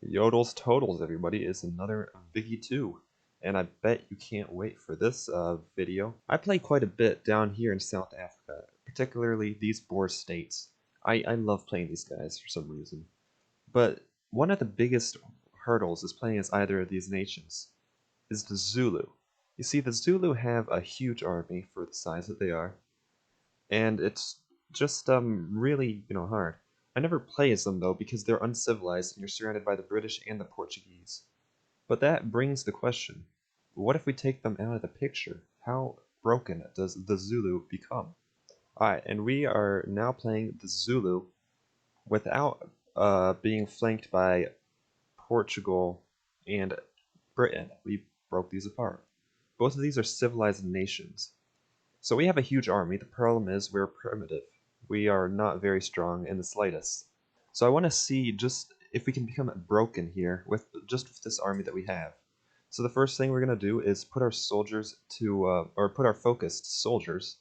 Yodels Totals, everybody, is another Biggie 2, and I bet you can't wait for this video. I play quite a bit down here in South Africa, particularly these Boer states. I love playing these guys for some reason. But one of the biggest hurdles is playing as either of these nations is the Zulu. You see, the Zulu have a huge army for the size that they are, and it's just really hard. I never play as them though because they're uncivilized and you're surrounded by the British and the Portuguese. But that brings the question, what if we take them out of the picture? How broken does the Zulu become? Alright, and we are now playing the Zulu without being flanked by Portugal and Britain. We broke these apart. Both of these are civilized nations. So we have a huge army. The problem is we're primitive. We are not very strong in the slightest. So I want to see just if we can become broken here with this army that we have. So the first thing we're going to do is put our soldiers to, or put our focused soldiers,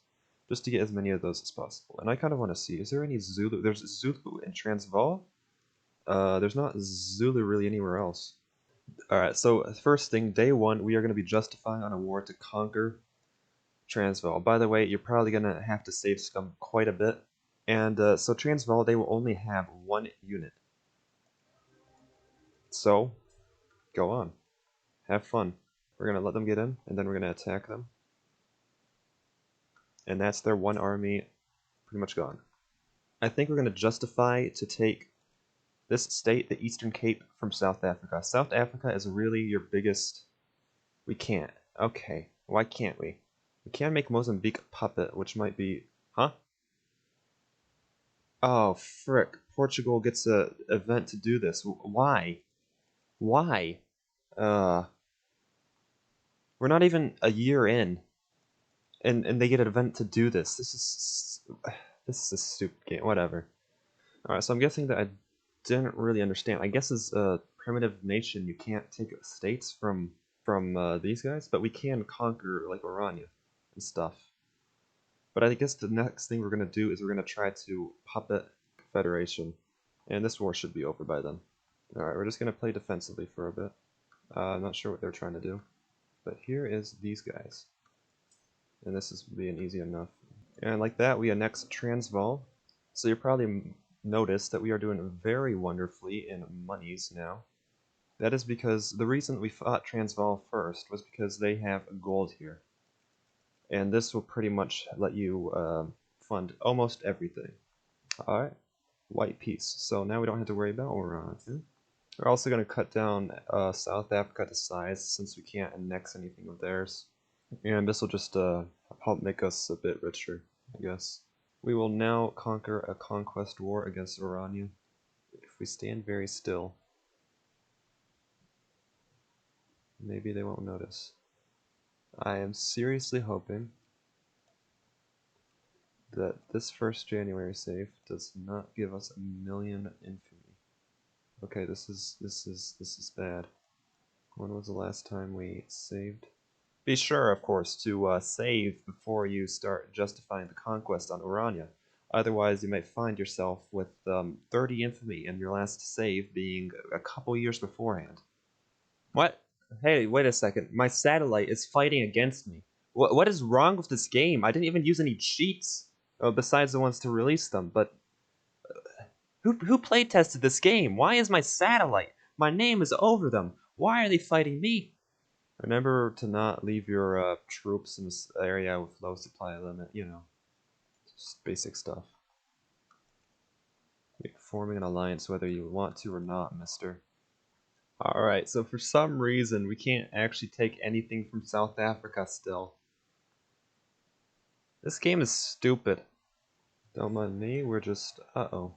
just to get as many of those as possible. And I kind of want to see, is there any Zulu? There's Zulu in Transvaal. There's not Zulu really anywhere else. Alright, so first thing, day one, we are going to be justifying on a war to conquer Transvaal. By the way, you're probably going to have to save scum quite a bit. And so Transvaal, they will only have one unit. So, go on. Have fun. We're going to let them get in, and then we're going to attack them. And that's their one army pretty much gone. I think we're going to justify to take this state, the Eastern Cape, from South Africa. South Africa is really your biggest... We can't. Okay, why can't we? We can make Mozambique a puppet, which might be... Huh? Oh, frick. Portugal gets a event to do this. Why? Why? We're not even a year in, and they get an event to do this. This is a stupid game. Whatever. Alright, so I'm guessing that I didn't really understand. I guess as a primitive nation, you can't take states from these guys, but we can conquer, like, Orania and stuff. But I guess the next thing we're going to do is we're going to try to puppet Confederation. And this war should be over by then. Alright, we're just going to play defensively for a bit. I'm not sure what they're trying to do. But here is these guys. And this is being easy enough. And like that, we annex Transvaal. So you probably noticed that we are doing very wonderfully in monies now. That is because the reason we fought Transvaal first was because they have gold here. And this will pretty much let you fund almost everything. Alright, white peace. So now we don't have to worry about Orania. We're also going to cut down South Africa to size since we can't annex anything of theirs. And this will just help make us a bit richer, I guess. We will now conquer a conquest war against Orania if we stand very still. Maybe they won't notice. I am seriously hoping that this 1st January save does not give us a million infamy. Okay, this is bad. When was the last time we saved? Be sure, of course, to save before you start justifying the conquest on Orania. Otherwise, you might find yourself with 30 infamy and your last save being a couple years beforehand. What? Hey, wait a second. My satellite is fighting against me. What is wrong with this game? I didn't even use any cheats, besides the ones to release them, but... Who playtested this game? Why is my satellite? My name is over them. Why are they fighting me? Remember to not leave your troops in this area with low supply limit, you know. Just basic stuff. You're forming an alliance whether you want to or not, mister. Alright, so for some reason we can't actually take anything from South Africa still. This game is stupid. Don't mind me, we're just... uh-oh.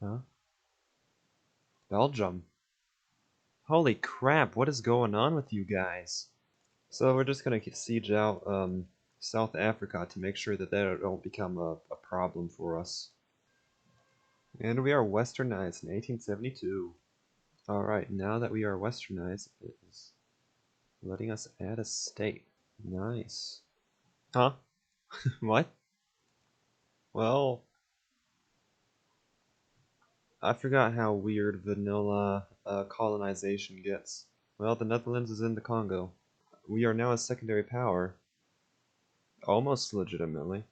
Huh? Belgium? Holy crap, what is going on with you guys? So we're just gonna siege out South Africa to make sure that that don't become a problem for us. And we are westernized in 1872. Alright, now that we are westernized, it is letting us add a state. Nice. Huh? What? Well, I forgot how weird vanilla colonization gets. Well, the Netherlands is in the Congo. We are now a secondary power, almost legitimately,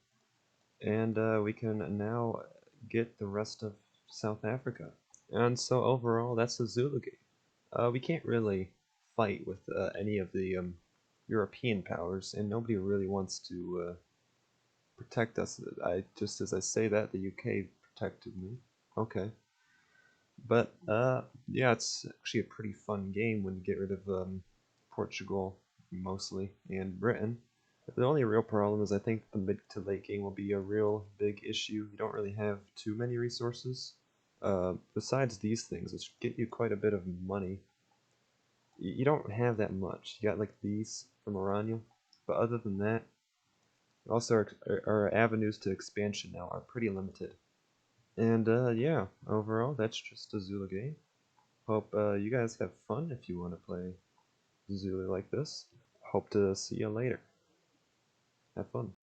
and we can now get the rest of South Africa. And so overall, that's the Zulu game. We can't really fight with any of the European powers, and nobody really wants to protect us. Just as I say that, the UK protected me. Okay. But yeah, it's actually a pretty fun game when you get rid of Portugal mostly and Britain. The only real problem is I think the mid to late game will be a real big issue. You don't really have too many resources. Besides these things, which get you quite a bit of money, you don't have that much. You got like these from Orania, but other than that, also our avenues to expansion now are pretty limited. And yeah, overall, that's just a Zulu game. Hope you guys have fun if you want to play Zulu like this. Hope to see you later. Have fun.